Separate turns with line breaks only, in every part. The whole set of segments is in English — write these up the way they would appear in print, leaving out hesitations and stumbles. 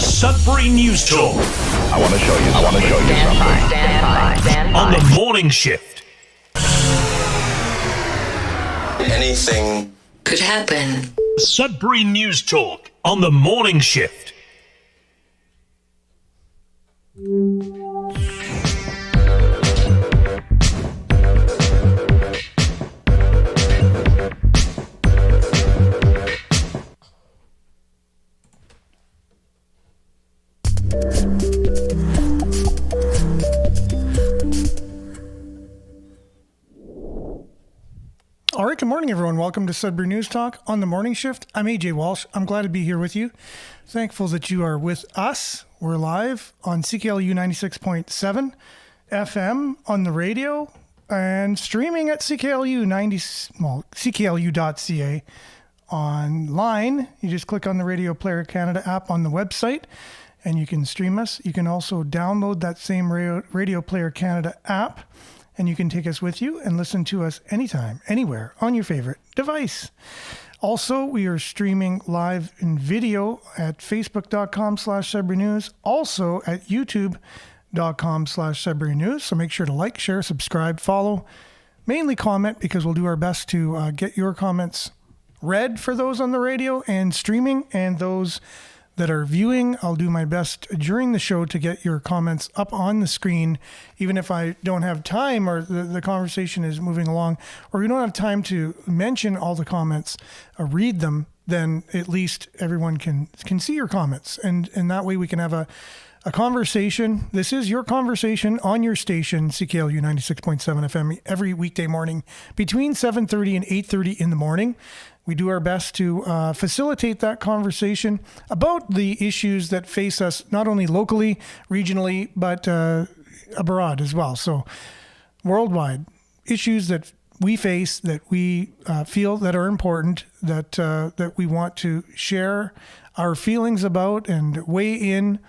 Sudbury News Talk.
I want to show you something.
Stand by.
On the morning shift.
Anything
Could happen.
Sudbury News Talk on the morning shift.
All right, good morning, everyone. Welcome to Sudbury News Talk on the morning shift. I'm AJ Walsh. I'm glad to be here with you. Thankful that you are with us. We're live on CKLU 96.7 FM on the radio and streaming at CKLU.ca online. You just click on the Radio Player Canada app on the website and you can stream us. You can also download that same Radio Player Canada app, and you can take us with you and listen to us anytime, anywhere, on your favorite device. Also, we are streaming live in video at facebook.com/Sudbury News, also at youtube.com/Sudbury News. So make sure to like, share, subscribe, follow, mainly comment, because we'll do our best to get your comments read for those on the radio and streaming, and those that are viewing. I'll do my best during the show to get your comments up on the screen, even if I don't have time or the conversation is moving along, or we don't have time to mention all the comments, read them, then at least everyone can see your comments. And that way we can have a conversation. This is your conversation on your station, CKLU 96.7 FM, every weekday morning between 7:30 and 8:30 in the morning. We do our best to facilitate that conversation about the issues that face us, not only locally, regionally, but abroad as well. So worldwide issues that we face, that we feel that are important, that we want to share our feelings about and weigh in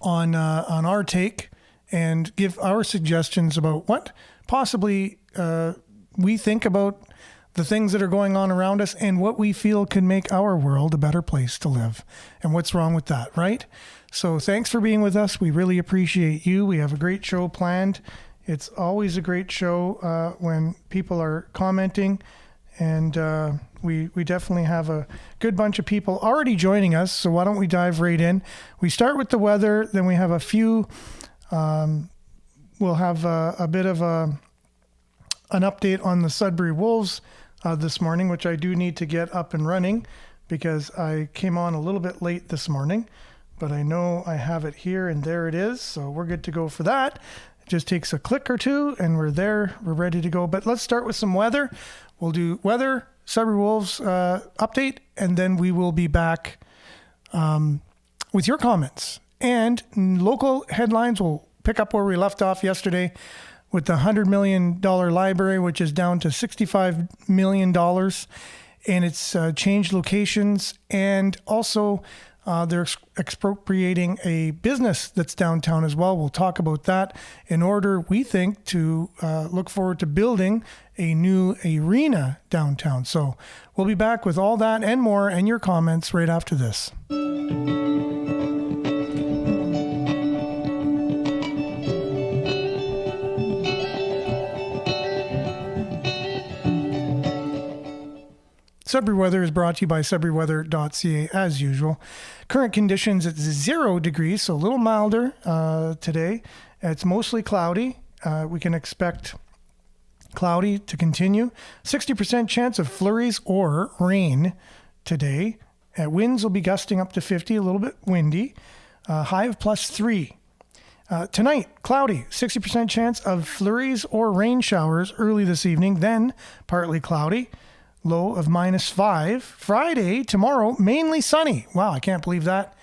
on our take and give our suggestions about what possibly we think about the things that are going on around us and what we feel can make our world a better place to live and what's wrong with that, right? So thanks for being with us. We really appreciate you. We have a great show planned. It's always a great show when people are commenting, and we definitely have a good bunch of people already joining us. So why don't we dive right in? We start with the weather, then we have a few, we'll have a bit of an update on the Sudbury Wolves this morning, which I do need to get up and running because I came on a little bit late this morning, but I know I have it here, and there it is. So we're good to go for that. It just takes a click or two and we're there. We're ready to go. But let's start with some weather. We'll do weather, Sudbury Wolves update, and then we will be back with your comments. And local headlines will pick up where we left off yesterday with the $100 million library, which is down to $65 million, and it's changed locations. And also they're expropriating a business that's downtown as well. We'll talk about that in order, we think, to look forward to building a new arena downtown. So we'll be back with all that and more, and your comments right after this. Sudbury Weather is brought to you by sudburyweather.ca as usual. Current conditions at 0 degrees, so a little milder today. It's mostly cloudy. We can expect cloudy to continue. 60% chance of flurries or rain today. Winds will be gusting up to 50, a little bit windy. High of +3. Tonight, cloudy, 60% chance of flurries or rain showers early this evening, then partly cloudy. Low of -5. Friday, tomorrow, mainly sunny. Wow, I can't believe that.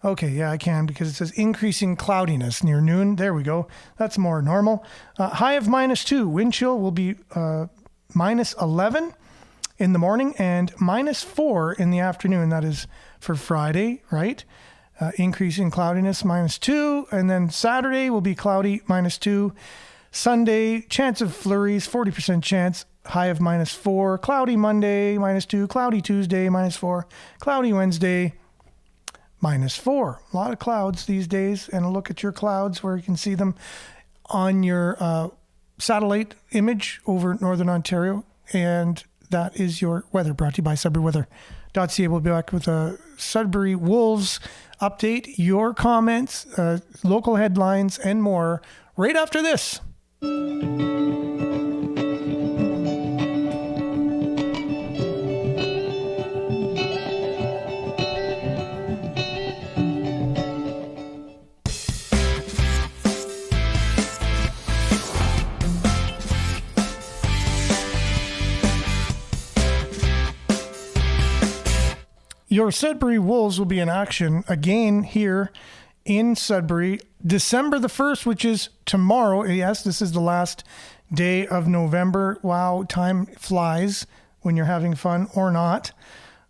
Okay, yeah, I can, because it says increasing cloudiness near noon. There we go. That's more normal. High of -2. Wind chill will be -11 in the morning and -4 in the afternoon. That is for Friday, right? Increasing cloudiness, -2. And then Saturday will be cloudy, -2. Sunday, chance of flurries, 40% chance. High of -4, cloudy Monday, -2, cloudy Tuesday, -4, cloudy Wednesday, -4. A lot of clouds these days, and a look at your clouds where you can see them on your satellite image over Northern Ontario. And that is your weather, brought to you by SudburyWeather.ca. We'll be back with a Sudbury Wolves update, your comments, local headlines, and more right after this. Your Sudbury Wolves will be in action again here in Sudbury, December the 1st, which is tomorrow. Yes, this is the last day of November. Wow, time flies when you're having fun or not.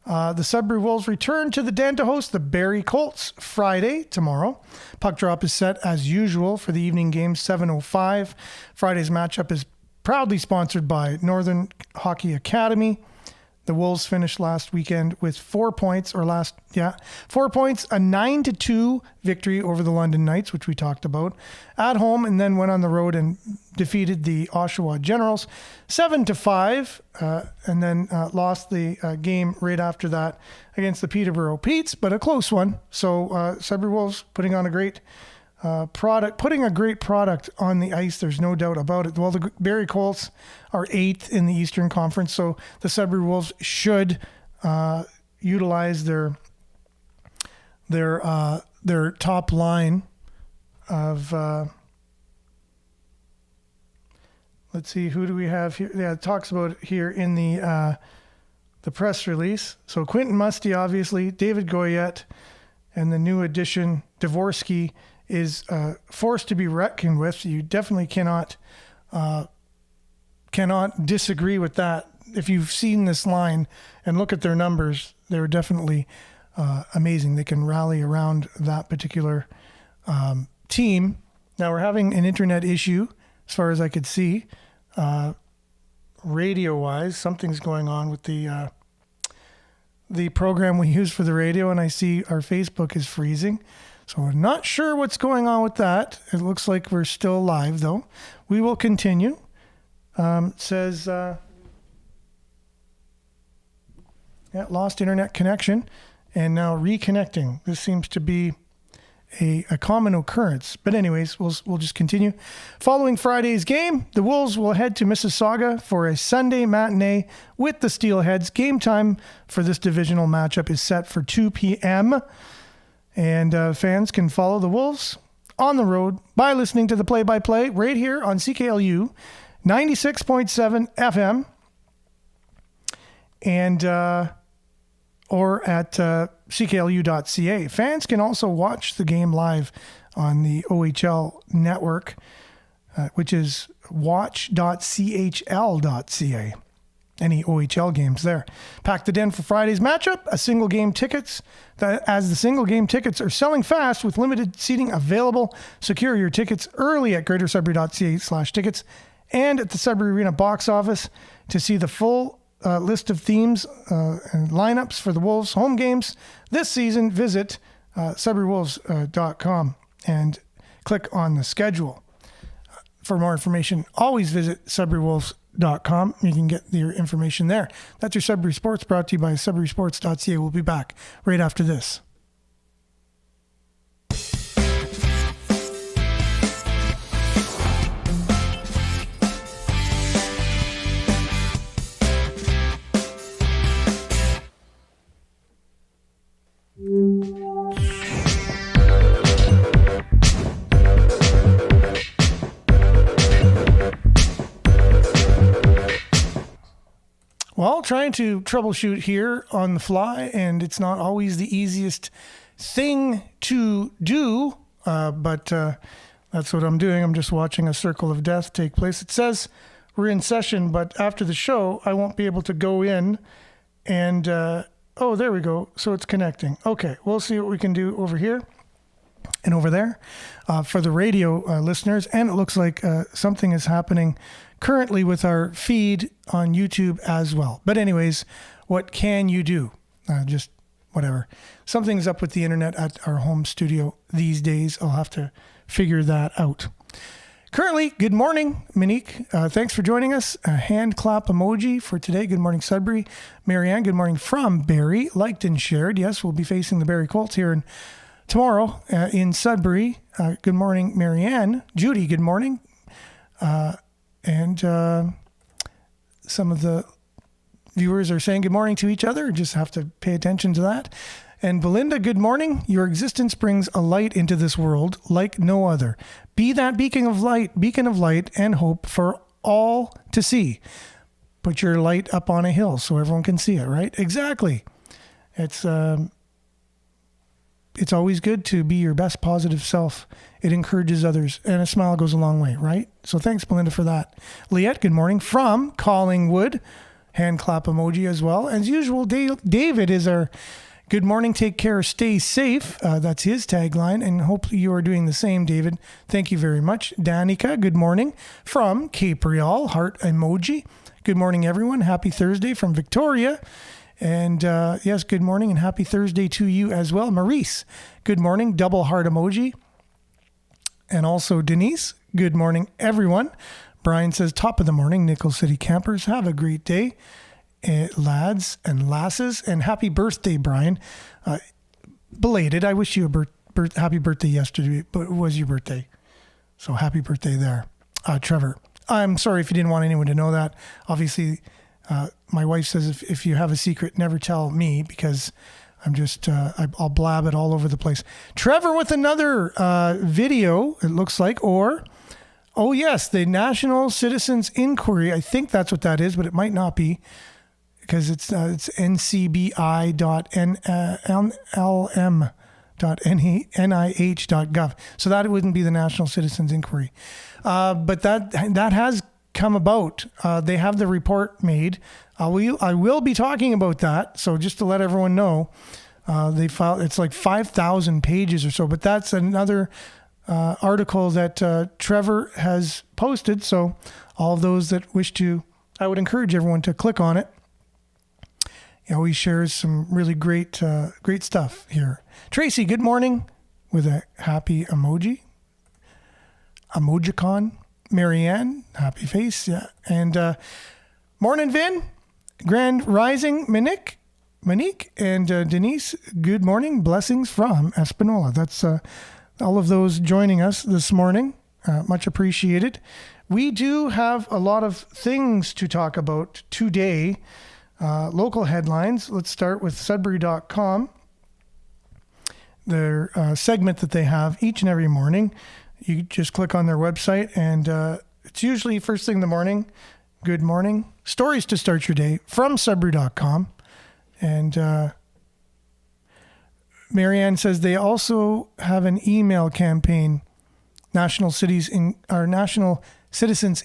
The Sudbury Wolves return to the Den to host the Barrie Colts Friday, tomorrow. Puck drop is set as usual for the evening game, 7:05. Friday's matchup is proudly sponsored by Northern Hockey Academy. The Wolves finished last weekend with 4 points, a 9-2 victory over the London Knights, which we talked about, at home, and then went on the road and defeated the Oshawa Generals 7-5, and then lost the game right after that against the Peterborough Petes, but a close one. So Sudbury Wolves putting on a great putting a great product on the ice. There's no doubt about it. Well, the Barrie Colts are 8th in the Eastern Conference, so the Sudbury Wolves should utilize their top line of. Let's see, who do we have here? Yeah, it talks about it here in the press release. So Quentin Musty, obviously, David Goyette, and the new addition Dvorsky is forced to be reckoned with. You definitely cannot disagree with that. If you've seen this line and look at their numbers, they're definitely amazing. They can rally around that particular team. Now we're having an internet issue, as far as I could see, radio-wise. Something's going on with the program we use for the radio, and I see our Facebook is freezing. So we're not sure what's going on with that. It looks like we're still live, though. We will continue. Says, lost internet connection and now reconnecting. This seems to be a common occurrence. But anyways, we'll just continue. Following Friday's game, the Wolves will head to Mississauga for a Sunday matinee with the Steelheads. Game time for this divisional matchup is set for 2 p.m., and fans can follow the Wolves on the road by listening to the play-by-play right here on CKLU 96.7 FM and or at CKLU.ca. Fans can also watch the game live on the OHL network, which is watch.chl.ca. Any OHL games there. Pack the Den for Friday's matchup. As the single game tickets are selling fast with limited seating available. Secure your tickets early at greatersudbury.ca/tickets and at the Sudbury Arena box office. To see the full list of themes and lineups for the Wolves home games this season, visit SudburyWolves.com and click on the schedule. For more information, always visit SudburyWolves.com. You can get your information there. That's your Sudbury Sports, brought to you by SudburySports.ca. We'll be back right after this. Well, trying to troubleshoot here on the fly, and it's not always the easiest thing to do, but that's what I'm doing. I'm just watching a circle of death take place. It says we're in session, but after the show, I won't be able to go in and, oh, there we go. So it's connecting. Okay, we'll see what we can do over here and over there for the radio listeners. And it looks like something is happening currently with our feed on YouTube as well. But anyways, what can you do? Just whatever. Something's up with the internet at our home studio these days. I'll have to figure that out. Currently, good morning, Monique. Thanks for joining us. A hand clap emoji for today. Good morning, Sudbury. Marianne, good morning from Barrie. Liked and shared. Yes, we'll be facing the Barrie Colts here tomorrow in Sudbury. Good morning, Marianne. Judy, good morning. And some of the viewers are saying good morning to each other. Just have to pay attention to that. And Belinda, good morning. Your existence brings a light into this world like no other. Be that beacon of light and hope for all to see. Put your light up on a hill so everyone can see it, right? Exactly. It's always good to be your best positive self. It encourages others, and a smile goes a long way, right? So thanks, Belinda, for that. Liette, good morning from Collingwood. Hand clap emoji as well. As usual, David is our good morning, take care, stay safe. That's his tagline, and hope you are doing the same, David. Thank you very much. Danica, good morning from Cape Real, heart emoji. Good morning, everyone. Happy Thursday from Victoria. And yes, good morning and happy Thursday to you as well. Maurice, good morning, double heart emoji. And also Denise, good morning, everyone. Brian says, top of the morning, Nickel City campers. Have a great day. Lads and lasses, and happy birthday, Brian. Belated. I wish you a happy birthday yesterday, but it was your birthday. So happy birthday there. Trevor, I'm sorry if you didn't want anyone to know that. Obviously, my wife says if you have a secret, never tell me, because I'm just, I'll blab it all over the place. Trevor with another video, it looks like, oh yes, the National Citizens Inquiry. I think that's what that is, but it might not be, because it's ncbi.nlm.nih.gov. So that wouldn't be the National Citizens Inquiry. But that has come about. They have the report made. I will be talking about that. So just to let everyone know, they filed, it's like 5,000 pages or so, but that's another article that Trevor has posted. So all of those that wish to, I would encourage everyone to click on it. He always shares some really great stuff here. Tracy, good morning with a happy emoji. Emojicon. Marianne, happy face. Yeah. And morning, Vin. Grand Rising, Monique, and Denise, good morning. Blessings from Espanola. That's all of those joining us this morning. Much appreciated. We do have a lot of things to talk about today. Local headlines. Let's start with Sudbury.com. Their segment that they have each and every morning. You just click on their website, and it's usually first thing in the morning. Good morning. Stories to start your day from Sudbury.com. And Marianne says they also have an email campaign, National Citizens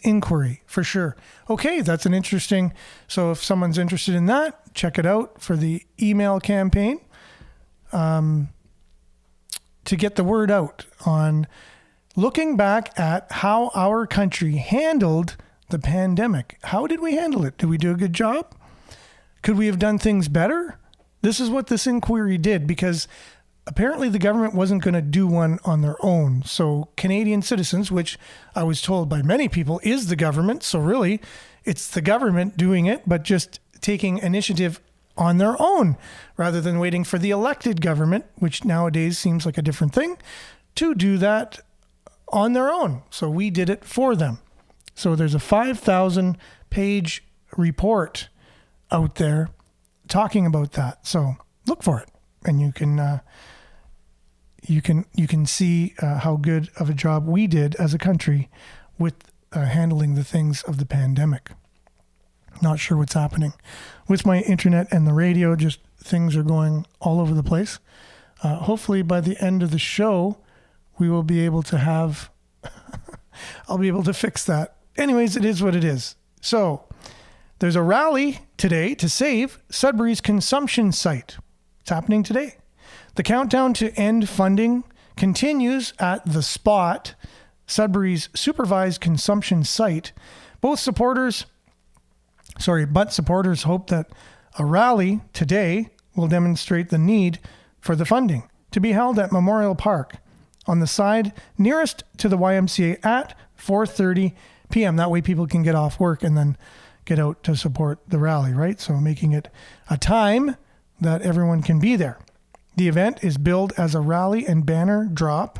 Inquiry, for sure. Okay, that's an interesting. So if someone's interested in that, check it out for the email campaign to get the word out on looking back at how our country handled the pandemic. How did we handle it? Did we do a good job? Could we have done things better? This is what this inquiry did, because apparently the government wasn't going to do one on their own. So Canadian citizens, which I was told by many people is the government. So really, it's the government doing it, but just taking initiative on their own rather than waiting for the elected government, which nowadays seems like a different thing, to do that on their own. So we did it for them. So there's a 5,000 page report out there talking about that. So look for it, and you can see how good of a job we did as a country with handling the things of the pandemic. Not sure what's happening with my internet and the radio. Just things are going all over the place. Hopefully by the end of the show, we will be able to have, I'll be able to fix that. Anyways, it is what it is. So there's a rally today to save Sudbury's consumption site. It's happening today. The countdown to end funding continues at The Spot, Sudbury's supervised consumption site. But supporters hope that a rally today will demonstrate the need for the funding to be held at Memorial Park on the side nearest to the YMCA at 4:30 p.m. That way people can get off work and then get out to support the rally, right? So making it a time that everyone can be there. The event is billed as a rally and banner drop.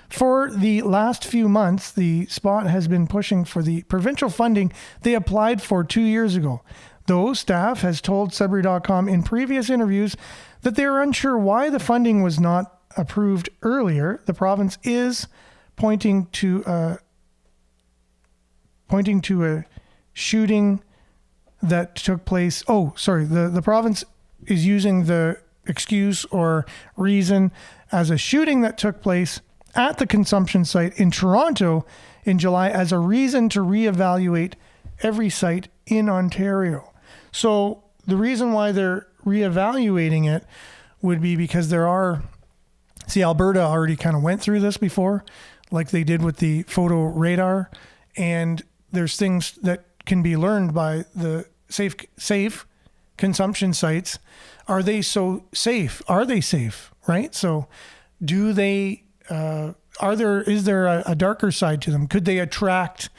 For the last few months, the spot has been pushing for the provincial funding they applied for 2 years ago. Though staff has told Sudbury.com in previous interviews that they are unsure why the funding was not approved earlier, the province is pointing to a shooting that took place. The province is using the excuse or reason as a shooting that took place at the consumption site in Toronto in July as a reason to reevaluate every site in Ontario. So the reason why they're reevaluating it would be because Alberta already kind of went through this before, like they did with the photo radar, and there's things that can be learned by the safe consumption sites. Are they so safe? Are they safe? Right? So is there a darker side to them? Could they attract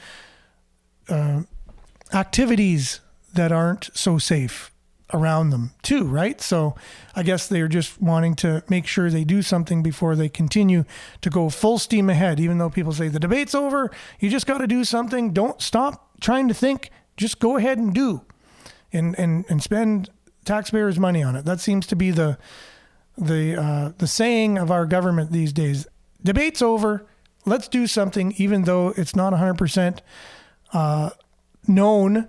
activities that aren't so safe around them too, right? So I guess they're just wanting to make sure they do something before they continue to go full steam ahead. Even though people say the debate's over, you just got to do something. Don't stop trying to think. Just go ahead and do, and spend taxpayers' money on it. That seems to be the saying of our government these days. Debate's over. Let's do something, even though it's not 100% known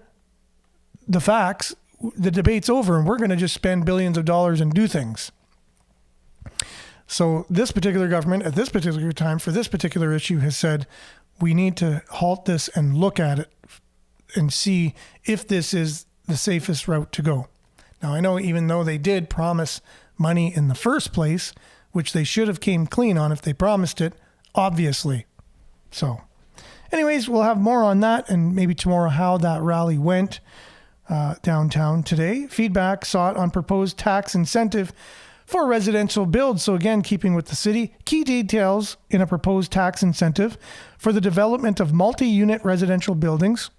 the facts. The debate's over, and we're going to just spend billions of dollars and do things. So this particular government, at this particular time, for this particular issue, has said, we need to halt this and look at it and see if this is the safest route to go. Now, I know even though they did promise money in the first place, which they should have came clean on if they promised it, obviously. So anyways, we'll have more on that and maybe tomorrow how that rally went downtown today. Feedback sought on proposed tax incentive for residential builds. So again, keeping with the city, key details in a proposed tax incentive for the development of multi-unit residential buildings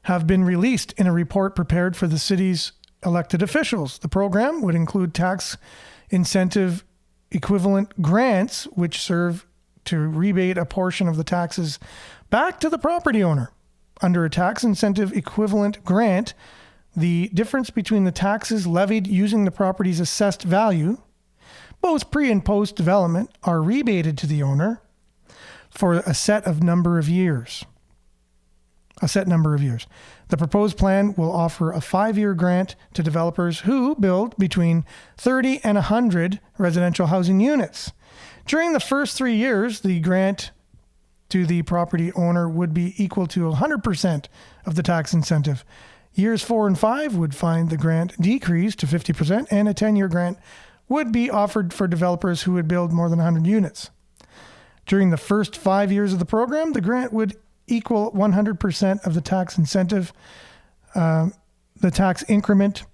have been released in a report prepared for the city's elected officials. The program would include tax incentive equivalent grants, which serve to rebate a portion of the taxes back to the property owner. Under a tax incentive equivalent grant, the difference between the taxes levied using the property's assessed value, both pre and post development, are rebated to the owner for a set number of years. The proposed plan will offer a 5-year grant to developers who build between 30 and 100 residential housing units. During the first 3 years, the grant to the property owner would be equal to 100% of the tax incentive. Years 4 and 5 would find the grant decrease to 50%, and a 10-year grant would be offered for developers who would build more than 100 units. During the first 5 years of the program, the grant would equal 100% of the tax incentive, the tax increment,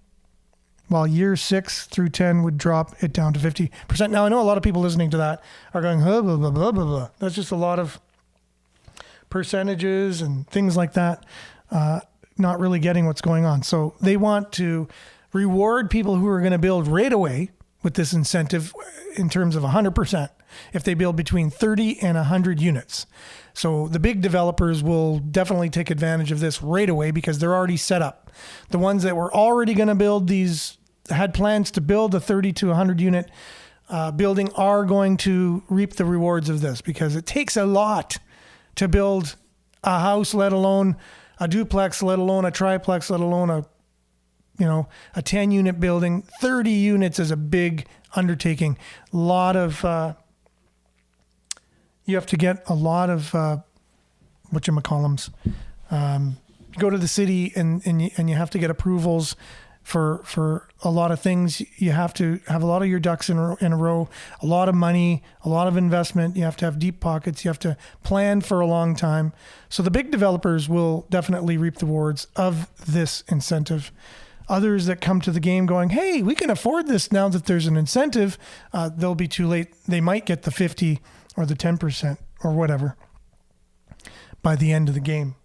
while years 6 through 10 would drop it down to 50%. Now, I know a lot of people listening to that are going, blah, blah, blah, blah, blah, blah. That's just a lot of percentages and things like that, not really getting what's going on. So they want to reward people who are going to build right away with this incentive in terms of 100% if they build between 30 and 100 units. So the big developers will definitely take advantage of this right away because they're already set up. The ones that were already going to build these, had plans to build a 30 to 100 unit building, are going to reap the rewards of this because it takes a lot to build a house, let alone a duplex, let alone a triplex, let alone a 10-unit building. 30 units is a big undertaking. You have to get a lot of whatchamacallums. Go to the city and you have to get approvals for a lot of things. You have to have a lot of your ducks in a row, a lot of money, a lot of investment. You have to have deep pockets. You have to plan for a long time. So the big developers will definitely reap the rewards of this incentive. others that come to the game going, hey, we can afford this now that there's an incentive, they'll be too late. They might get the 50 or the 10% or whatever by the end of the game.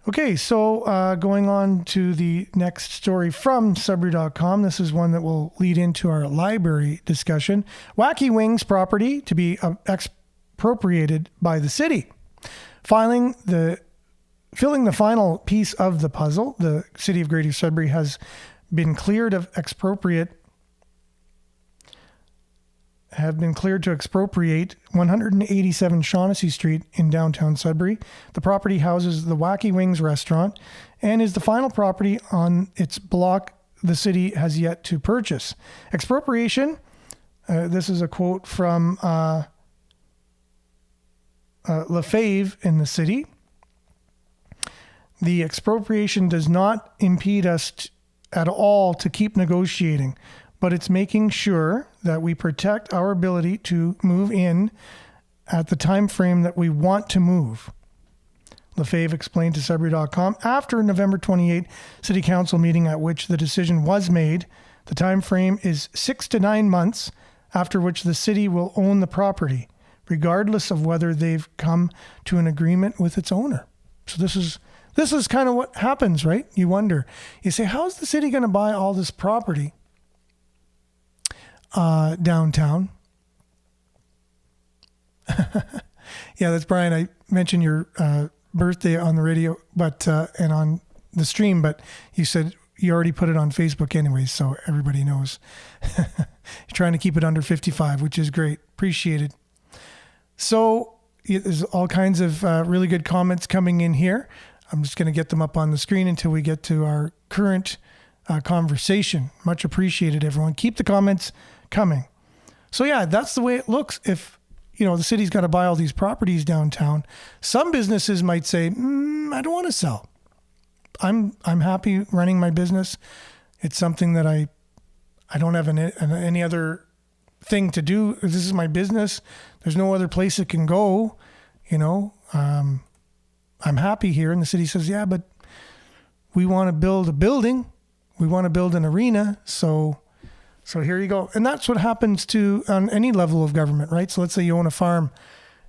Okay, so going on to the next story from Sudbury.com. This is one that will lead into our library discussion. Wacky Wings property to be expropriated by the city. Filling the final piece of the puzzle, the city of Greater Sudbury has been cleared to expropriate 187 Shaughnessy Street in downtown Sudbury. The property houses the Wacky Wings restaurant and is the final property on its block the city has yet to purchase. Expropriation, this is a quote from Lefebvre in the city. The expropriation does not impede us at all to keep negotiating, but it's making sure that we protect our ability to move in at the time frame that we want to move. Lefebvre explained to Sudbury.com after November 28 City Council meeting at which the decision was made. The time frame is 6 to 9 months, after which the city will own the property, regardless of whether they've come to an agreement with its owner. So this is kind of what happens, right? You wonder. You say, how's the city going to buy all this property downtown? Yeah, that's Brian. I mentioned your birthday on the radio, but and on the stream, but you said you already put it on Facebook anyways, so everybody knows. You're trying to keep it under 55, which is great. Appreciated. So there's all kinds of really good comments coming in here. I'm just going to get them up on the screen until we get to our current conversation. Much appreciated, everyone. Keep the comments coming. So yeah, that's the way it looks. If the city's got to buy all these properties downtown, some businesses might say, I don't want to sell. I'm happy running my business. It's something that I don't have any other thing to do. This is my business. There's no other place it can go. I'm happy here. And the city says, yeah, but we want to build a building. We want to build an arena. So here you go. And that's what happens on any level of government, right? So let's say you own a farm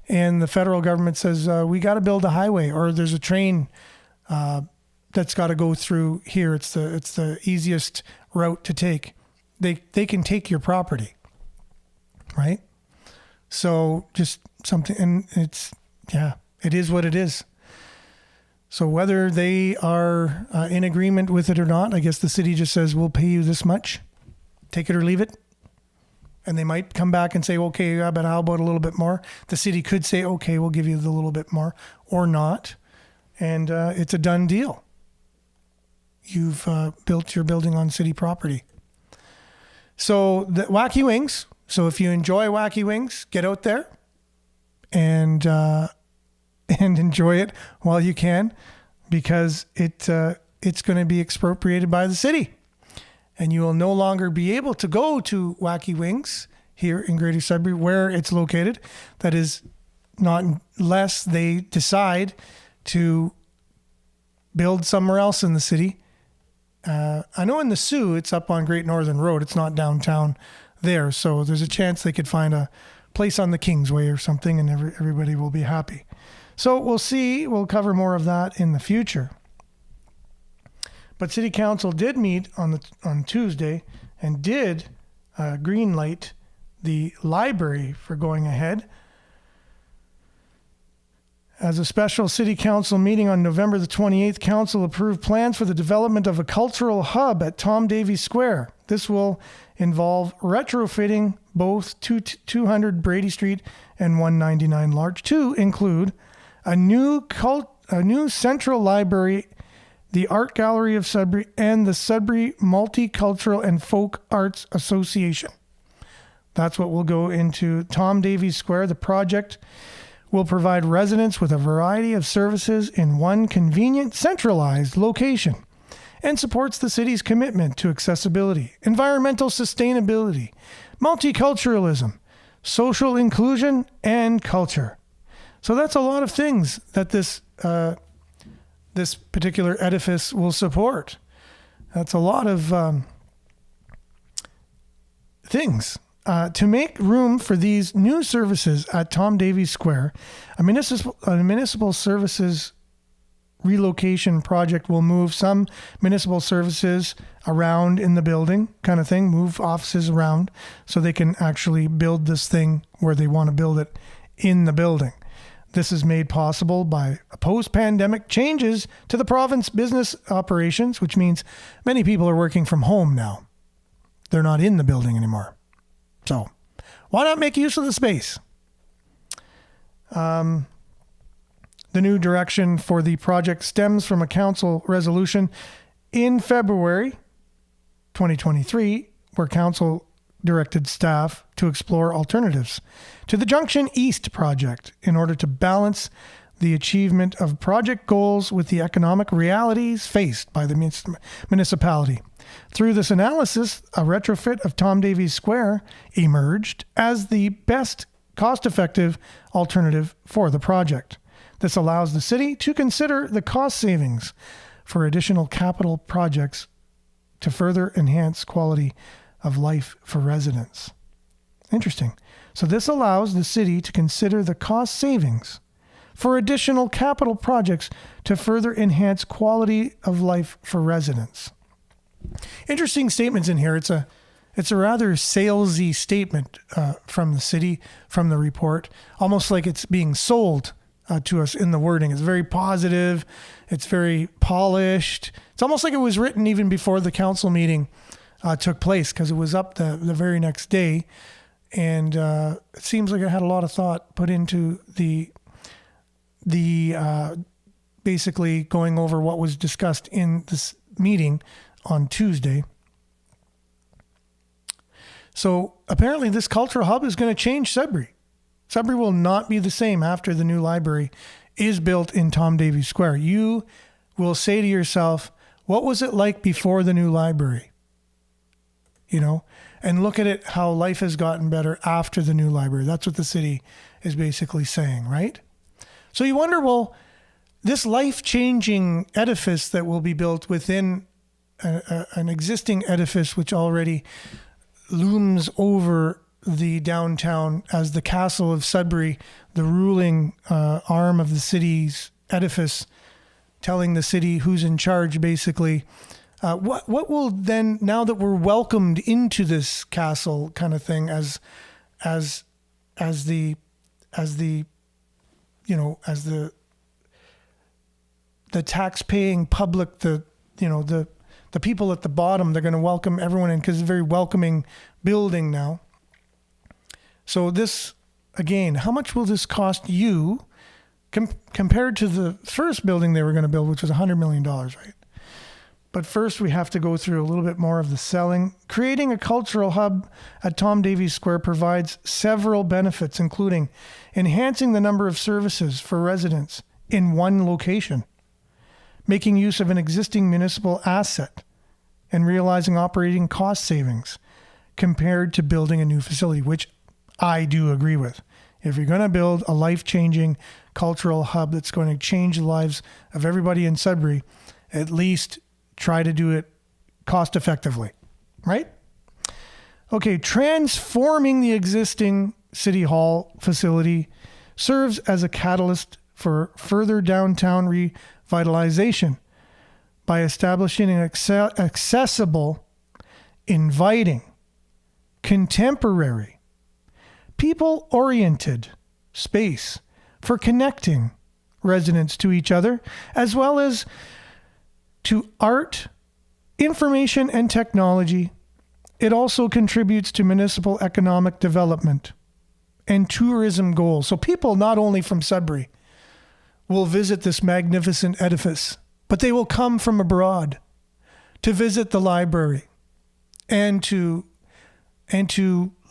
and the federal government says, we got to build a highway, or there's a train that's got to go through here. It's the easiest route to take. They can take your property, right? So just something, and it is what it is. So whether they are in agreement with it or not, I guess the city just says, we'll pay you this much, take it or leave it. And they might come back and say, okay, but how about a little bit more? The city could say, okay, we'll give you the little bit more, or not. And it's a done deal. You've built your building on city property. So the Wacky Wings. So if you enjoy Wacky Wings, get out there and enjoy it while you can, because it's going to be expropriated by the city. And you will no longer be able to go to Wacky Wings here in Greater Sudbury, where it's located. That is not unless they decide to build somewhere else in the city. I know in the Sioux, it's up on Great Northern Road. It's not downtown there. So there's a chance they could find a place on the Kingsway or something, and everybody will be happy. So we'll see. We'll cover more of that in the future. But City Council did meet on Tuesday and did greenlight the library for going ahead. As a special City Council meeting on November the 28th, Council approved plans for the development of a cultural hub at Tom Davies Square. This will involve retrofitting both 200 Brady Street and 199 Larch to include a new central library, the Art Gallery of Sudbury, and the Sudbury Multicultural and Folk Arts Association. That's what will go into Tom Davies Square. The project will provide residents with a variety of services in one convenient, centralized location, and supports the city's commitment to accessibility, environmental sustainability, multiculturalism, social inclusion, and culture. So that's a lot of things that this particular edifice will support. That's a lot of things. To make room for these new services at Tom Davies Square, a municipal services relocation project will move some municipal services around in the building, kind of thing, move offices around so they can actually build this thing where they want to build it in the building. This is made possible by post-pandemic changes to the province business operations, which means many people are working from home now. They're not in the building anymore. So why not make use of the space? The new direction for the project stems from a council resolution in February 2023, where council directed staff to explore alternatives to the Junction East project in order to balance the achievement of project goals with the economic realities faced by the municipality. Through this analysis, a retrofit of Tom Davies Square emerged as the best cost-effective alternative for the project. This allows the city to consider the cost savings for additional capital projects to further enhance quality of life for residents. Interesting. So this allows the city to consider the cost savings for additional capital projects to further enhance quality of life for residents. Interesting statements in here. It's a rather salesy statement from the city, from the report, almost like it's being sold to us in the wording. It's very positive. It's very polished. It's almost like it was written even before the council meeting took place, because it was up the very next day. And it seems like it had a lot of thought put into the basically going over what was discussed in this meeting on Tuesday. So apparently this cultural hub is going to change Sudbury. Sudbury will not be the same after the new library is built in Tom Davies Square. You will say to yourself, what was it like before the new library? You know, and look at it, how life has gotten better after the new library. That's what the city is basically saying, right? So you wonder, well, this life-changing edifice that will be built within an existing edifice which already looms over the downtown as the castle of Sudbury, the ruling arm of the city's edifice, telling the city who's in charge, basically. What will then, now that we're welcomed into this castle kind of thing as the tax-paying public, the people at the bottom, they're going to welcome everyone in because it's a very welcoming building now. So this, again, how much will this cost you compared to the first building they were going to build, which was $100 million, right? But first, we have to go through a little bit more of the selling. Creating a cultural hub at Tom Davies Square provides several benefits, including enhancing the number of services for residents in one location, making use of an existing municipal asset, and realizing operating cost savings compared to building a new facility, which I do agree with. If you're going to build a life-changing cultural hub that's going to change the lives of everybody in Sudbury, at least try to do it cost effectively, right? Okay, transforming the existing City Hall facility serves as a catalyst for further downtown revitalization by establishing an accessible, inviting, contemporary, people-oriented space for connecting residents to each other, as well as to art, information, and technology. It also contributes to municipal economic development and tourism goals. So people not only from Sudbury will visit this magnificent edifice, but they will come from abroad to visit the library and to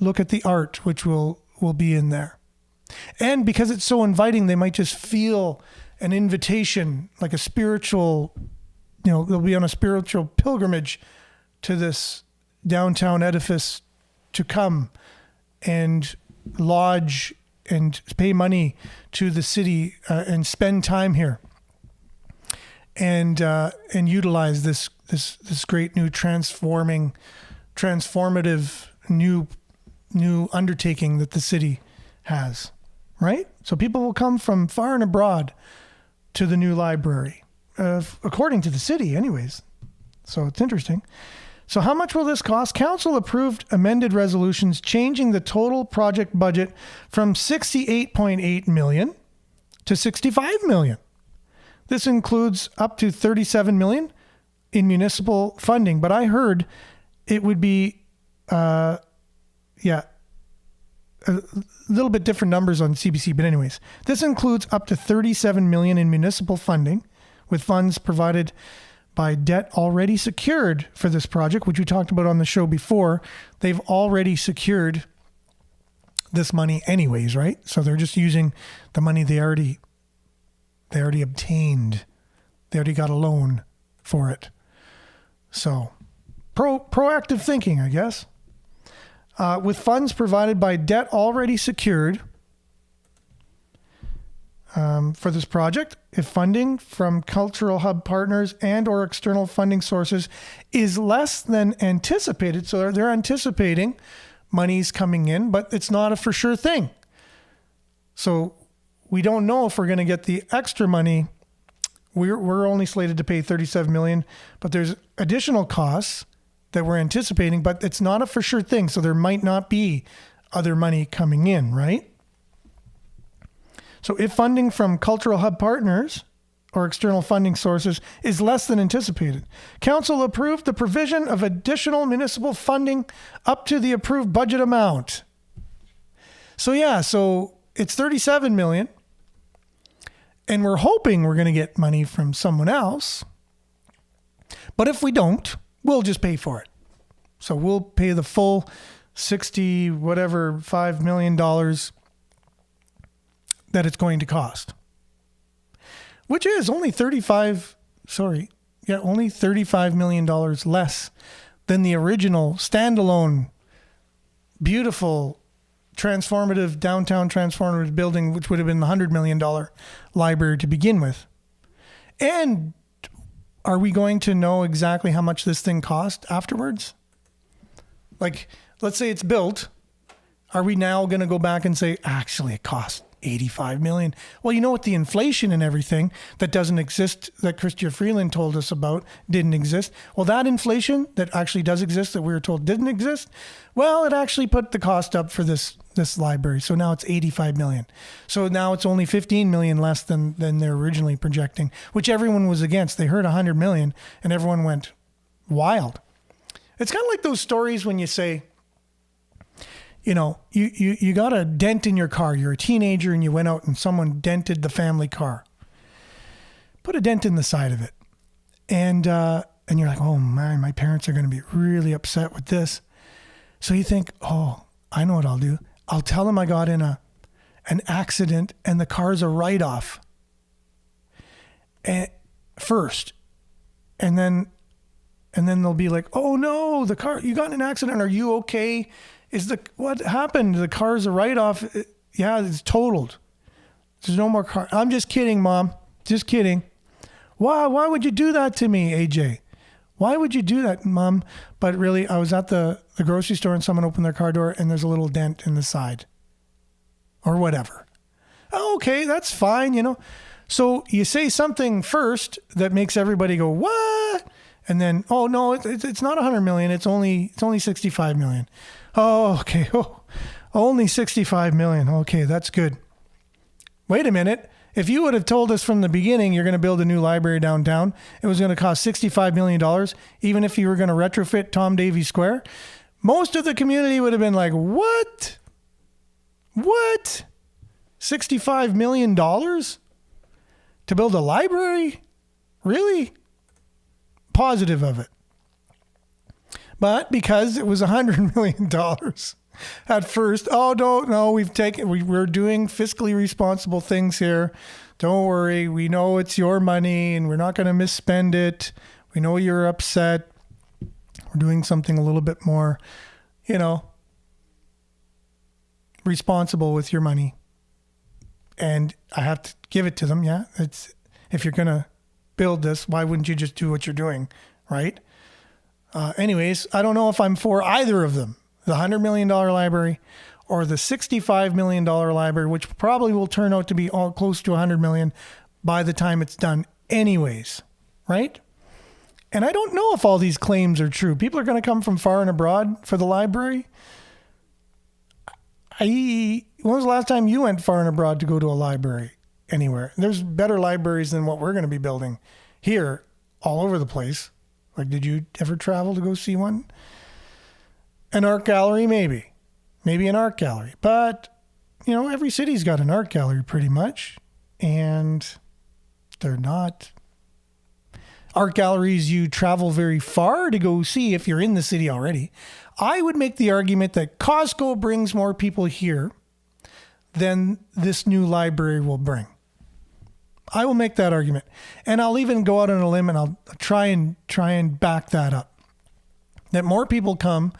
look at the art which will be in there. And because it's so inviting, they might just feel an invitation, like a spiritual, they'll be on a spiritual pilgrimage to this downtown edifice to come and lodge and pay money to the city and spend time here. and utilize this great new transformative new undertaking that the city has, right? So people will come from far and abroad to the new library, according to the city anyways. So it's interesting. So how much will this cost? Council approved amended resolutions changing the total project budget from 68.8 million to 65 million. This includes up to 37 million in municipal funding, but I heard it would be a little bit different numbers on CBC, but anyways, this includes up to 37 million in municipal funding, with funds provided by debt already secured for this project, which we talked about on the show before. They've already secured this money anyways, right? So they're just using the money they already obtained. They already got a loan for it. So proactive thinking, I guess. With funds provided by debt already secured for this project, if funding from cultural hub partners and or external funding sources is less than anticipated, so they're anticipating money's coming in, but it's not a for sure thing. So we don't know if we're going to get the extra money. We're only slated to pay 37 million, but there's additional costs that we're anticipating, but it's not a for sure thing. So there might not be other money coming in, right? So if funding from cultural hub partners or external funding sources is less than anticipated, council approved the provision of additional municipal funding up to the approved budget amount. So it's 37 million, and we're hoping we're going to get money from someone else. But if we don't, we'll just pay for it. So we'll pay the full $5 million that it's going to cost, which is only $35 million less than the original standalone, beautiful, transformative downtown transformative building, which would have been the $100 million library to begin with. And are we going to know exactly how much this thing cost afterwards? Like, let's say it's built. Are we now going to go back and say, actually, it cost 85 million? Well, you know what? The inflation and everything that doesn't exist, that Chrystia Freeland told us about, didn't exist. Well, that inflation that actually does exist, that we were told didn't exist, well, it actually put the cost up for this library. So now it's 85 million. So now it's only 15 million less than they're originally projecting, which everyone was against. They heard 100 million and everyone went wild. It's kind of like those stories when you say, you know, you got a dent in your car. You're a teenager and you went out and someone dented the family car. Put a dent in the side of it. And you're like, oh man, my parents are going to be really upset with this. So you think, oh, I know what I'll do. I'll tell them I got in an accident and the car's a write-off first. And then they'll be like, oh no, the car, you got in an accident. Are you okay? What happened? The car's a write-off. Yeah, it's totaled. There's no more car. I'm just kidding, Mom. Just kidding. Why would you do that to me, AJ? Why would you do that, Mom? But really, I was at the grocery store and someone opened their car door and there's a little dent in the side. Or whatever. Oh, okay, that's fine, you know. So you say something first that makes everybody go, what? And then, oh no, it's not 100 million. It's only 65 million. Oh, okay. Oh, only 65 million. Okay, that's good. Wait a minute. If you would have told us from the beginning you're going to build a new library downtown, it was going to cost $65 million, even if you were going to retrofit Tom Davies Square, most of the community would have been like, what? What? $65 million to build a library? Really? Positive of it. But because it was $100 million at first, oh, no, we're doing fiscally responsible things here. Don't worry. We know it's your money and we're not going to misspend it. We know you're upset. We're doing something a little bit more, you know, responsible with your money. And I have to give it to them. Yeah. If you're going to build this. Why wouldn't you just do what you're doing, right? Anyways, I don't know if I'm for either of them, the $100 million library or the $65 million library, which probably will turn out to be all close to $100 million by the time it's done anyways, right? And I don't know if all these claims are true. People are going to come from far and abroad for the library. When was the last time you went far and abroad to go to a library anywhere? There's better libraries than what we're going to be building here all over the place. Like, did you ever travel to go see one? An art gallery, maybe. Maybe an art gallery. But, you know, every city's got an art gallery pretty much. And they're not art galleries you travel very far to go see if you're in the city already. I would make the argument that Costco brings more people here than this new library will bring. I will make that argument. And I'll even go out on a limb and I'll try and back that up. That more people come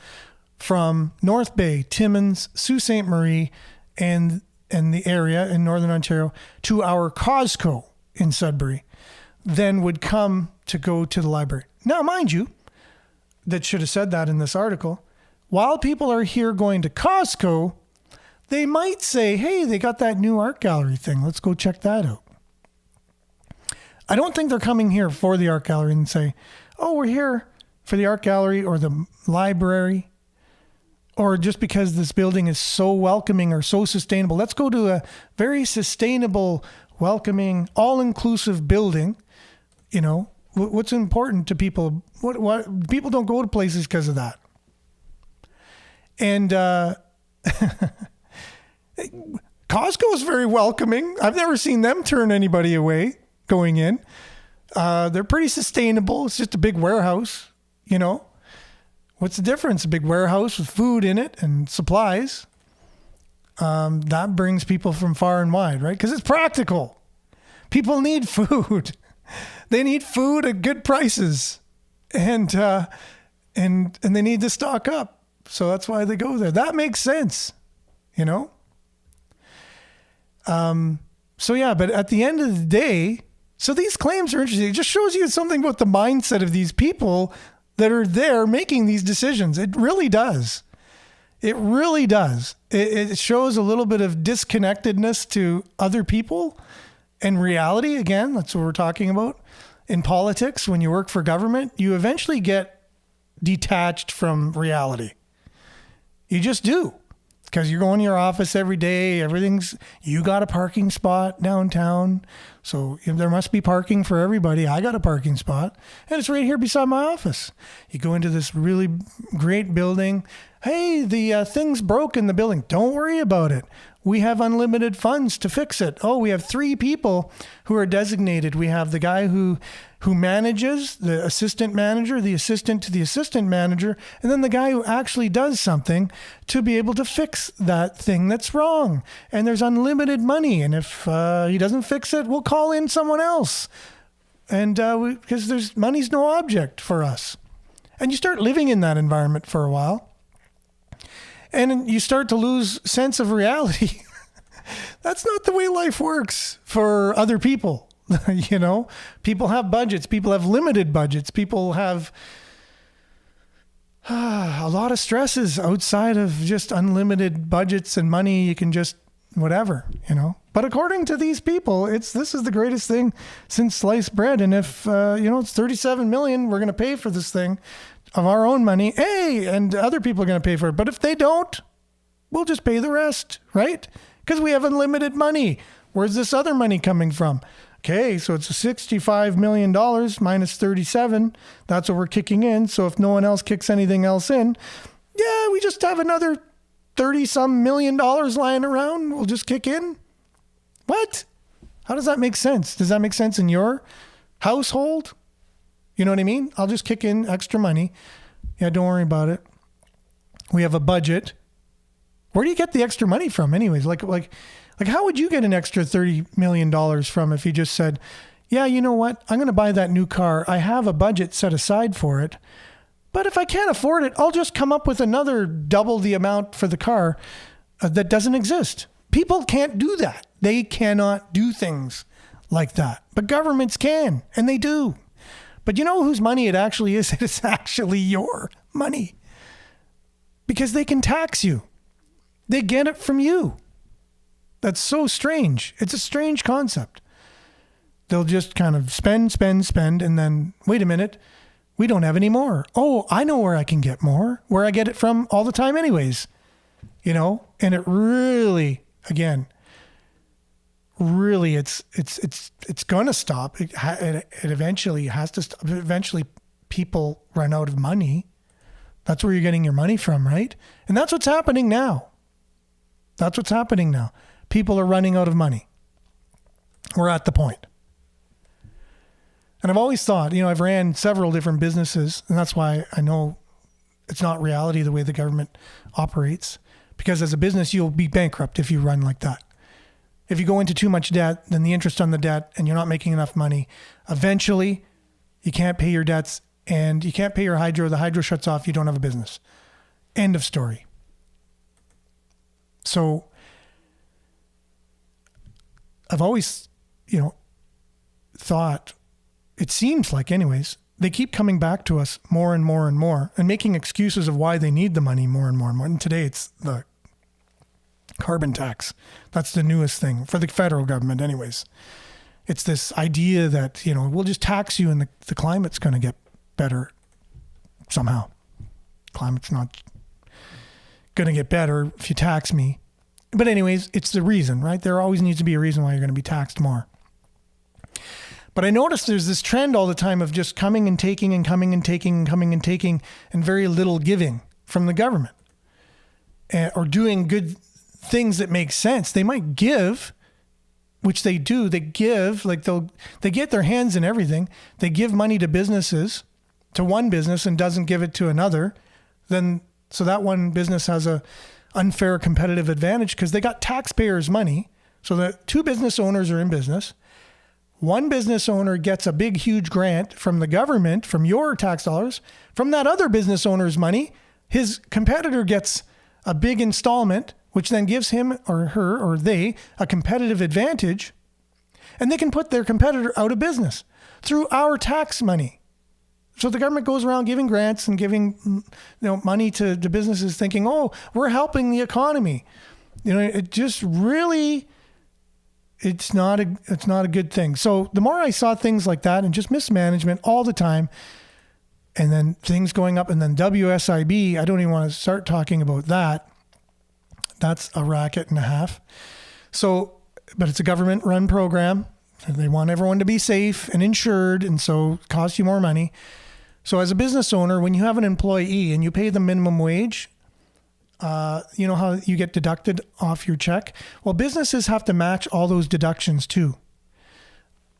from North Bay, Timmins, Sault Ste. Marie, and the area in Northern Ontario to our Costco in Sudbury than would come to go to the library. Now, mind you, that should have said that in this article. While people are here going to Costco, they might say, hey, they got that new art gallery thing. Let's go check that out. I don't think they're coming here for the art gallery and say, oh, we're here for the art gallery or the library, or just because this building is so welcoming or so sustainable. Let's go to a very sustainable, welcoming, all-inclusive building. You know, what's important to people? What people don't go to places because of that. And Costco is very welcoming. I've never seen them turn anybody away going in. They're pretty sustainable. It's just a big warehouse, you know. What's the difference? A big warehouse with food in it and supplies. That brings people from far and wide, right? Because it's practical. People need food. They need food at good prices, and they need to stock up. So that's why they go there. That makes sense, you know. So yeah, but at the end of the day, so these claims are interesting. It just shows you something about the mindset of these people that are there making these decisions. It really does. It really does. It shows a little bit of disconnectedness to other people and reality. Again, that's what we're talking about. In politics, when you work for government, you eventually get detached from reality. You just do. Because you're going to your office every day. You got a parking spot downtown. So there must be parking for everybody. I got a parking spot. And it's right here beside my office. You go into this really great building. Hey, the thing's broke in the building. Don't worry about it. We have unlimited funds to fix it. Oh, we have 3 people who are designated. We have the guy who manages, the assistant manager, the assistant to the assistant manager, and then the guy who actually does something to be able to fix that thing that's wrong. And there's unlimited money. And if he doesn't fix it, we'll call in someone else. And because money's no object for us. And you start living in that environment for a while. And you start to lose sense of reality. That's not the way life works for other people. You know, people have budgets. People have limited budgets. People have a lot of stresses outside of just unlimited budgets and money. You can just whatever, you know. But according to these people, this is the greatest thing since sliced bread. And if, it's $37 million, we're going to pay for this thing of our own money. Hey, and other people are going to pay for it. But if they don't, we'll just pay the rest, right? Because we have unlimited money. Where's this other money coming from? Okay, so it's $65 million minus 37. That's what we're kicking in. So if no one else kicks anything else in, yeah, we just have another 30-some million dollars lying around. We'll just kick in. What? How does that make sense? Does that make sense in your household? You know what I mean? I'll just kick in extra money. Yeah, don't worry about it. We have a budget. Where do you get the extra money from anyways? Like how would you get an extra $30 million from if you just said, yeah, you know what? I'm going to buy that new car. I have a budget set aside for it. But if I can't afford it, I'll just come up with another double the amount for the car that doesn't exist. People can't do that. They cannot do things like that. But governments can, and they do. But you know whose money it actually is? It's actually your money. Because they can tax you. They get it from you. That's so strange. It's a strange concept. They'll just kind of spend, and then, wait a minute, we don't have any more. Oh, I know where I can get more, where I get it from all the time anyways. You know, and it really, again, really, it's going to stop. It eventually has to stop. Eventually, people run out of money. That's where you're getting your money from, right? And that's what's happening now. That's what's happening now. People are running out of money. We're at the point. And I've always thought, I've ran several different businesses, and that's why I know it's not reality the way the government operates. Because as a business, you'll be bankrupt if you run like that. If you go into too much debt, then the interest on the debt, and you're not making enough money, eventually you can't pay your debts, and you can't pay your hydro. The hydro shuts off. You don't have a business. End of story. So I've always, thought, it seems like anyways, they keep coming back to us more and more and more and making excuses of why they need the money more and more and more. And today it's the carbon tax. That's the newest thing for the federal government anyways. It's this idea that, we'll just tax you and the climate's going to get better somehow. Climate's not going to get better if you tax me. But anyways, it's the reason, right? There always needs to be a reason why you're going to be taxed more. But I noticed there's this trend all the time of just coming and taking and coming and taking and coming and taking and very little giving from the government or doing good things that make sense. They might give, which they do. They give, like they get their hands in everything. They give money to businesses, to one business and doesn't give it to another. So that one business has a unfair competitive advantage because they got taxpayers' money. So the two business owners are in business. One business owner gets a big, huge grant from the government, from your tax dollars. From that other business owner's money, his competitor gets a big installment, which then gives him or her or they a competitive advantage. And they can put their competitor out of business through our tax money. So the government goes around giving grants and giving money to businesses thinking, oh, we're helping the economy. It just really... It's not a good thing. So the more I saw things like that and just mismanagement all the time, and then things going up, and then WSIB, I don't even want to start talking about that. That's a racket and a half. So, but it's a government-run program. They want everyone to be safe and insured, and so it costs you more money. So as a business owner, when you have an employee and you pay them minimum wage, you know how you get deducted off your check? Well, businesses have to match all those deductions too.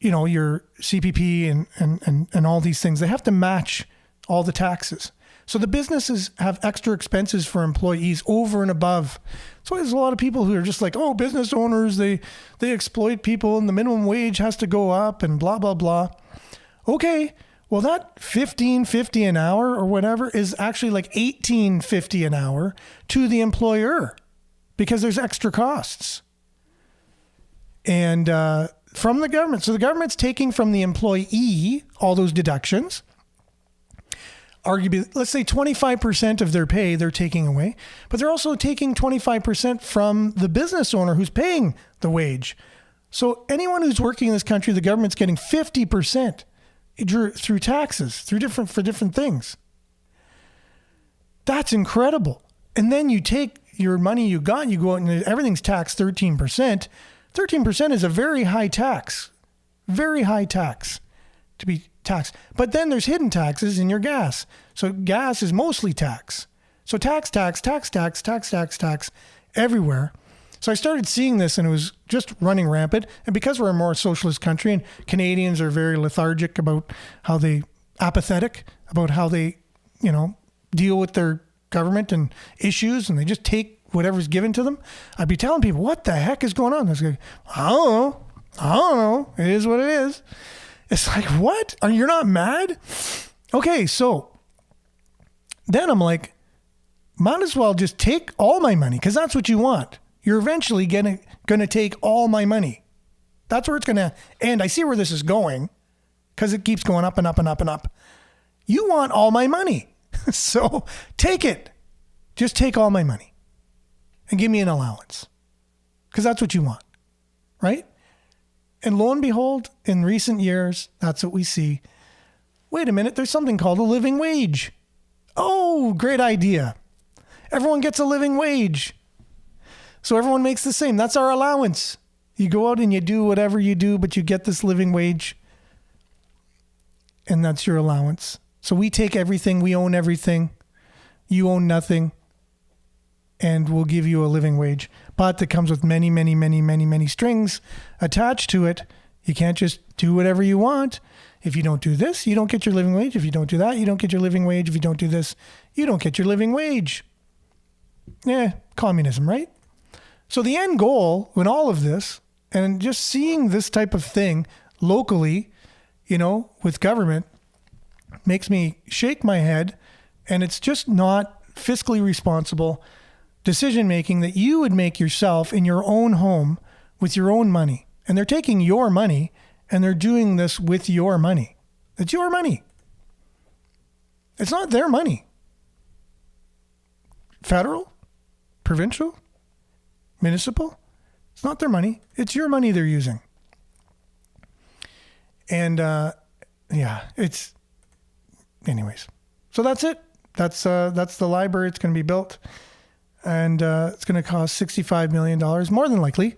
Your CPP and all these things, they have to match all the taxes. So the businesses have extra expenses for employees over and above. So there's a lot of people who are just like, oh, business owners, they exploit people and the minimum wage has to go up and blah, blah, blah. Okay. Well, that $15.50 an hour or whatever is actually like $18.50 an hour to the employer because there's extra costs. And from the government. So the government's taking from the employee all those deductions. Arguably, let's say 25% of their pay they're taking away, but they're also taking 25% from the business owner who's paying the wage. So anyone who's working in this country, the government's getting 50%. Through taxes, for different things. That's incredible. And then you take your money you got, you go out and everything's taxed 13%. 13% is a very high tax to be taxed. But then there's hidden taxes in your gas. So gas is mostly tax. So tax everywhere. So I started seeing this and it was just running rampant. And because we're a more socialist country and Canadians are very lethargic about apathetic about how they, deal with their government and issues, and they just take whatever's given to them, I'd be telling people, what the heck is going on? I was like, I don't know. It is what it is. It's like, what? You're not mad? Okay, so then I'm like, might as well just take all my money because that's what you want. You're eventually going to take all my money. That's where it's going to end. I see where this is going because it keeps going up and up and up and up. You want all my money. So take it. Just take all my money and give me an allowance because that's what you want, right? And lo and behold, in recent years, that's what we see. Wait a minute, there's something called a living wage. Oh, great idea. Everyone gets a living wage. So everyone makes the same. That's our allowance. You go out and you do whatever you do, but you get this living wage. And that's your allowance. So we take everything. We own everything. You own nothing. And we'll give you a living wage. But that comes with many, many, many, many, many strings attached to it. You can't just do whatever you want. If you don't do this, you don't get your living wage. If you don't do that, you don't get your living wage. If you don't do this, you don't get your living wage. Yeah, communism, right? So the end goal in all of this, and just seeing this type of thing locally, with government, makes me shake my head. And it's just not fiscally responsible decision-making that you would make yourself in your own home with your own money. And they're taking your money and they're doing this with your money. It's your money. It's not their money. Federal, provincial, municipal, it's not their money. It's your money they're using. And anyways. So that's it. That's the library. It's going to be built. And it's going to cost $65 million, more than likely,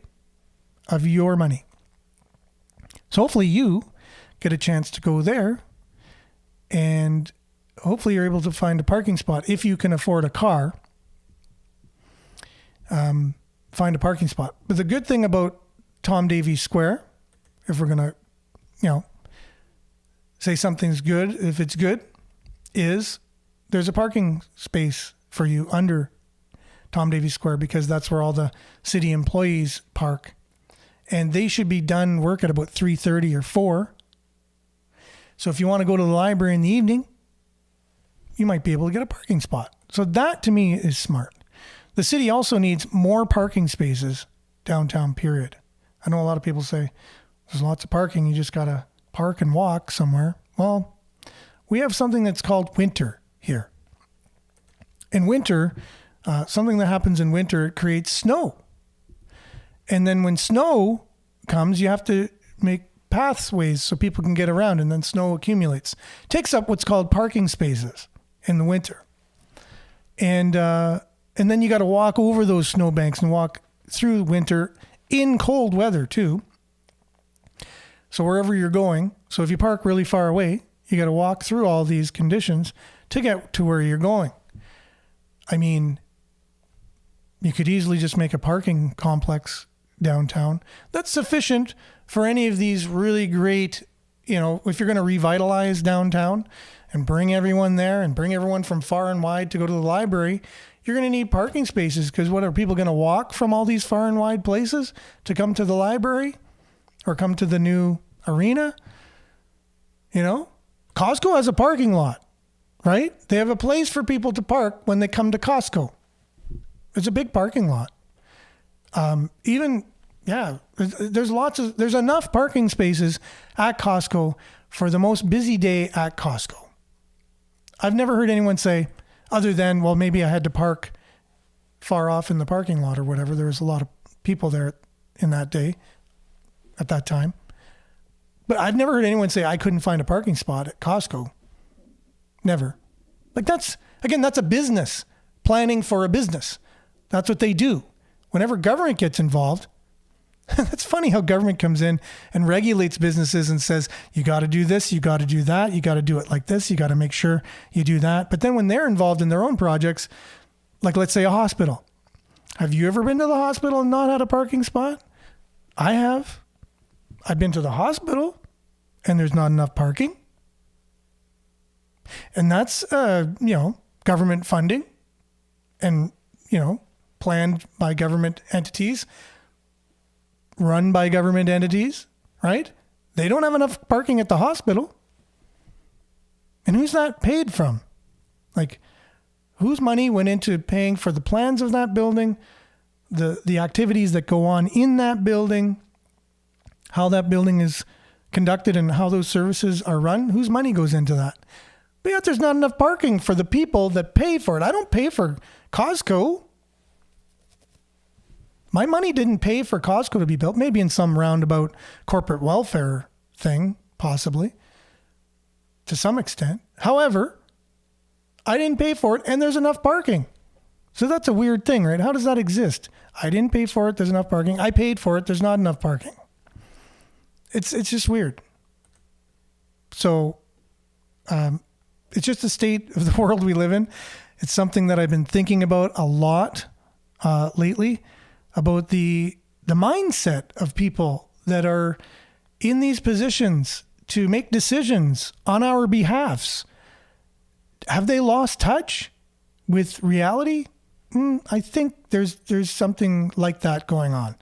of your money. So hopefully you get a chance to go there, and hopefully you're able to find a parking spot. If you can afford a car, find a parking spot. But the good thing about Tom Davies Square, if we're going to, say something's good, if it's good, is there's a parking space for you under Tom Davies Square, because that's where all the city employees park. And they should be done work at about 3:30 or 4. So if you want to go to the library in the evening, you might be able to get a parking spot. So that to me is smart. The city also needs more parking spaces downtown, period. I know a lot of people say there's lots of parking. You just got to park and walk somewhere. Well, we have something that's called winter here. In winter, something that happens in winter, it creates snow. And then when snow comes, you have to make pathways so people can get around, and then snow accumulates. Takes up what's called parking spaces in the winter. And then you got to walk over those snowbanks and walk through winter in cold weather too. So wherever you're going, so if you park really far away, you got to walk through all these conditions to get to where you're going. I mean, you could easily just make a parking complex downtown that's sufficient for any of these really great, if you're going to revitalize downtown and bring everyone there and bring everyone from far and wide to go to the library, you're going to need parking spaces, because what are people going to walk from all these far and wide places to come to the library or come to the new arena? Costco has a parking lot, right? They have a place for people to park when they come to Costco. It's a big parking lot. There's enough parking spaces at Costco for the most busy day at Costco. I've never heard anyone say, other than, well, maybe I had to park far off in the parking lot or whatever. There was a lot of people there in that day, at that time. But I've never heard anyone say I couldn't find a parking spot at Costco. Never. That's a business. Planning for a business. That's what they do. Whenever government gets involved, that's funny how government comes in and regulates businesses and says, you got to do this, you got to do that, you got to do it like this, you got to make sure you do that. But then when they're involved in their own projects, like let's say a hospital. Have you ever been to the hospital and not had a parking spot? I have. I've been to the hospital and there's not enough parking. And that's, government funding and, planned by government entities, run by government entities, right? They don't have enough parking at the hospital. And who's that paid from? Whose money went into paying for the plans of that building, the activities that go on in that building, how that building is conducted and how those services are run, whose money goes into that? But yet there's not enough parking for the people that pay for it. I don't pay for Costco. My money didn't pay for Costco to be built, maybe in some roundabout corporate welfare thing, possibly, to some extent. However, I didn't pay for it, and there's enough parking. So that's a weird thing, right? How does that exist? I didn't pay for it, there's enough parking. I paid for it, there's not enough parking. It's just weird. So it's just the state of the world we live in. It's something that I've been thinking about a lot lately, about the mindset of people that are in these positions to make decisions on our behalfs. Have they lost touch with reality? I think there's something like that going on.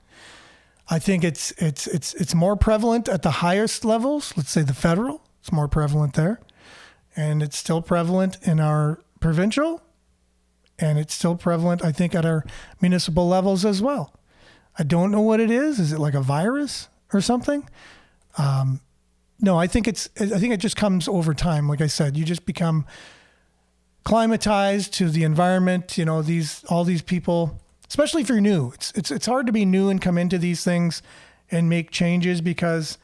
I think it's more prevalent at the highest levels. Let's say the federal, it's more prevalent there, and it's still prevalent in our provincial, and it's still prevalent, I think, at our municipal levels as well. I don't know what it is. Is it like a virus or something? No, I think it just comes over time. Like I said, you just become climatized to the environment. You know, all these people, especially if you're new. It's hard to be new and come into these things and make changes because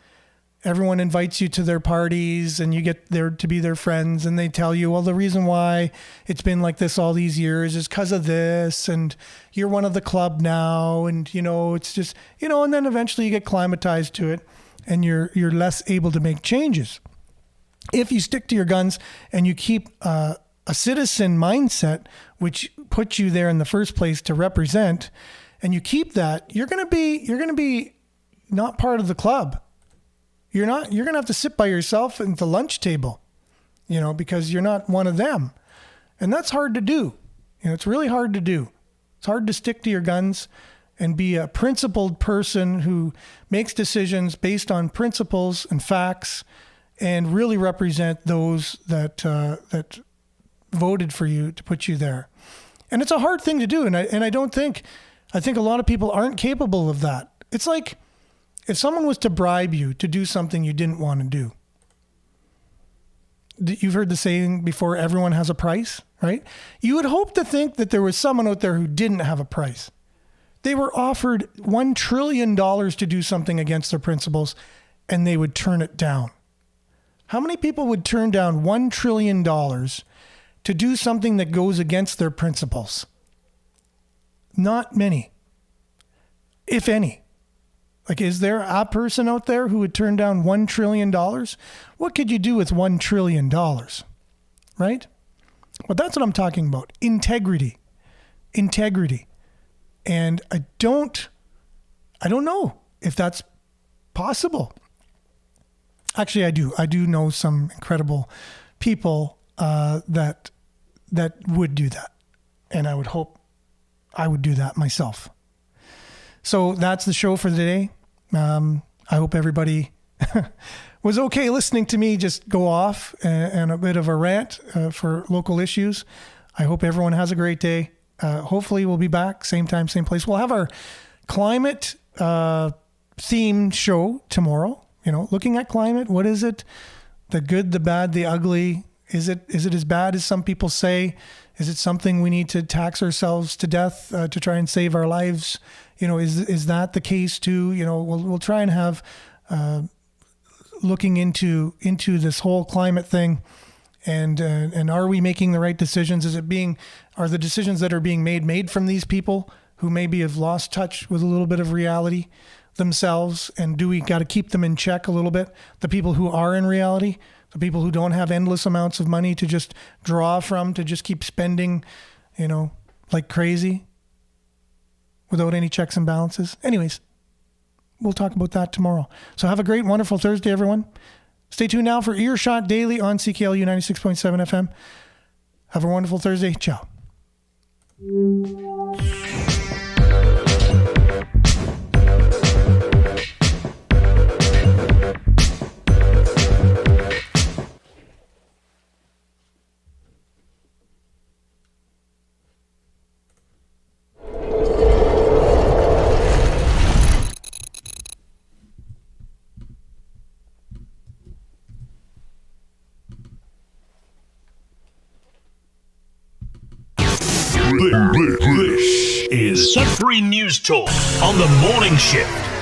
everyone invites you to their parties and you get there to be their friends, and they tell you, well, the reason why it's been like this all these years is because of this, and you're one of the club now, and it's just, and then eventually you get climatized to it and you're less able to make changes. If you stick to your guns and you keep a citizen mindset, which puts you there in the first place to represent, and you keep that, you're going to be not part of the club. You're going to have to sit by yourself at the lunch table, because you're not one of them. And that's hard to do. It's really hard to do. It's hard to stick to your guns and be a principled person who makes decisions based on principles and facts and really represent those that voted for you to put you there. And it's a hard thing to do. And I think a lot of people aren't capable of that. It's like, if someone was to bribe you to do something you didn't want to do, you've heard the saying before, everyone has a price, right? You would hope to think that there was someone out there who didn't have a price. They were offered $1 trillion to do something against their principles, and they would turn it down. How many people would turn down $1 trillion to do something that goes against their principles? Not many, if any. Like, is there a person out there who would turn down $1 trillion? What could you do with $1 trillion? Right? Well, that's what I'm talking about. Integrity. And I don't know if that's possible. Actually, I do. I do know some incredible people that would do that. And I would hope I would do that myself. So that's the show for today. I hope everybody was okay listening to me just go off and a bit of a rant for local issues. I hope everyone has a great day. Hopefully we'll be back same time, same place. We'll have our climate themed show tomorrow. Looking at climate. What is it? The good, the bad, the ugly. Is it as bad as some people say? Is it something we need to tax ourselves to death to try and save our lives? Is that the case too? We'll try and have looking into this whole climate thing, and are we making the right decisions? Are the decisions that are being made from these people who maybe have lost touch with a little bit of reality themselves? And do we got to keep them in check a little bit? The people who are in reality, the people who don't have endless amounts of money to just draw from, to just keep spending, like crazy without any checks and balances. Anyways, we'll talk about that tomorrow. So have a great, wonderful Thursday, everyone. Stay tuned now for Earshot Daily on CKLU 96.7 FM. Have a wonderful Thursday. Ciao.
Sudbury News Talk on the morning shift.